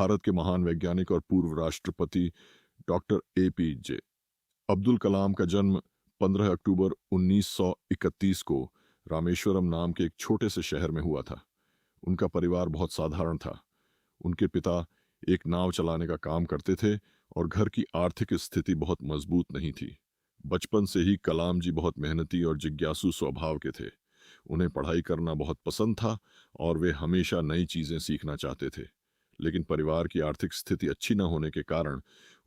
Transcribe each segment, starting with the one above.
भारत के महान वैज्ञानिक और पूर्व राष्ट्रपति डॉक्टर एपीजे अब्दुल कलाम का जन्म 15 अक्टूबर 1931 को रामेश्वरम नाम के एक छोटे से शहर में हुआ था। उनका परिवार बहुत साधारण था। उनके पिता एक नाव चलाने का काम करते थे और घर की आर्थिक स्थिति बहुत मजबूत नहीं थी। बचपन से ही कलाम जी बहुत मेहनती और जिज्ञासु स्वभाव के थे। उन्हें पढ़ाई करना बहुत पसंद था और वे हमेशा नई चीजें सीखना चाहते थे। लेकिन परिवार की आर्थिक स्थिति अच्छी न होने के कारण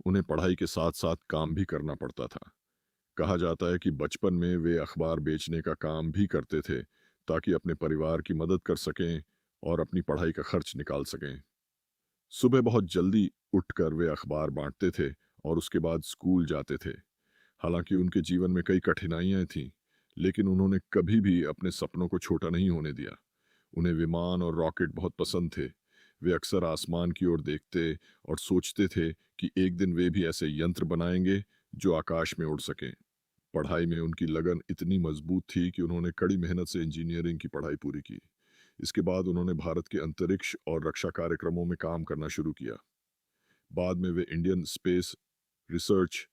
उन्हें पढ़ाई के साथ साथ काम भी करना पड़ता था। कहा जाता है कि बचपन में वे अखबार बेचने का काम भी करते थे ताकि अपने परिवार की मदद कर सकें और अपनी पढ़ाई का खर्च निकाल सकें। सुबह बहुत जल्दी उठकर वे अखबार बांटते थे और उसके बाद स्कूल जाते थे। हालांकि उनके जीवन में कई कठिनाइयां थीं, लेकिन उन्होंने कभी भी अपने सपनों को छोटा नहीं होने दिया। उन्हें विमान और रॉकेट बहुत पसंद थे। वे अक्सर आसमान की ओर देखते और सोचते थे कि एक दिन वे भी ऐसे यंत्र बनाएंगे जो आकाश में उड़ सकें। पढ़ाई में उनकी लगन इतनी मजबूत थी कि उन्होंने कड़ी मेहनत से इंजीनियरिंग की पढ़ाई पूरी की। इसके बाद उन्होंने भारत के अंतरिक्ष और रक्षा कार्यक्रमों में काम करना शुरू किया। बाद में वे इंडियन स्पेस रिसर्च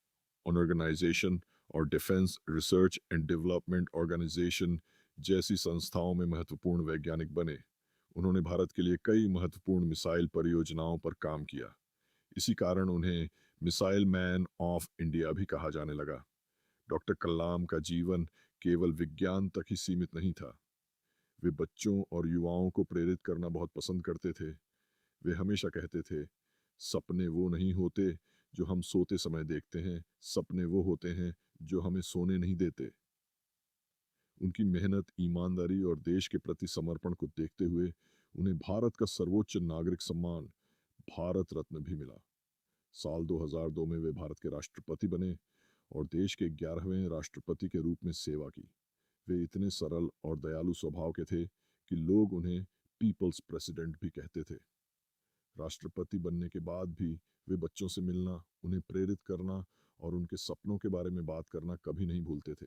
ऑर्गेनाइजेशन और Defence Research and Development Organisation जैसी संस्थाओं में महत्वपूर्ण वैज्ञानिक बने। उन्होंने भारत के लिए कई महत्वपूर्ण मिसाइल परियोजनाओं पर काम किया। इसी कारण उन्हें मिसाइल मैन ऑफ इंडिया भी कहा जाने लगा। डॉक्टर कलाम का जीवन केवल विज्ञान तक ही सीमित नहीं था। वे बच्चों और युवाओं को प्रेरित करना बहुत पसंद करते थे। वे हमेशा कहते थे, सपने वो नहीं होते जो हम सोते समय देखते हैं, सपने वो होते हैं जो हमें सोने नहीं देते। उनकी मेहनत, ईमानदारी और देश के प्रति समर्पण को देखते हुए उन्हें भारत का सर्वोच्च नागरिक सम्मान भारत रत्न भी मिला। साल 2002 में वे भारत के राष्ट्रपति बने और देश के 11वें राष्ट्रपति के रूप में सेवा की। वे इतने सरल और दयालु स्वभाव के थे कि लोग उन्हें पीपल्स प्रेसिडेंट भी कहते थे। राष्ट्रपति बनने के बाद भी वे बच्चों से मिलना, उन्हें प्रेरित करना और उनके सपनों के बारे में बात करना कभी नहीं भूलते थे।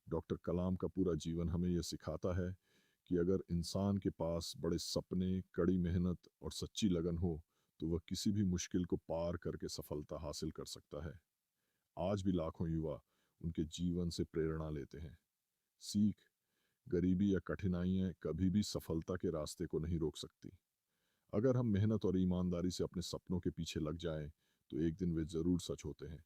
डॉक्टर कलाम का पूरा जीवन हमें यह सिखाता है कि अगर इंसान के पास बड़े सपने, कड़ी मेहनत और सच्ची लगन हो तो वह किसी भी मुश्किल को पार करके सफलता हासिल कर सकता है। आज भी लाखों युवा उनके जीवन से प्रेरणा लेते हैं। सीख, गरीबी या कठिनाइयां कभी भी सफलता के रास्ते को नहीं रोक सकती। अगर हम मेहनत और ईमानदारी से अपने सपनों के पीछे लग जाएं, तो एक दिन वे जरूर सच होते हैं।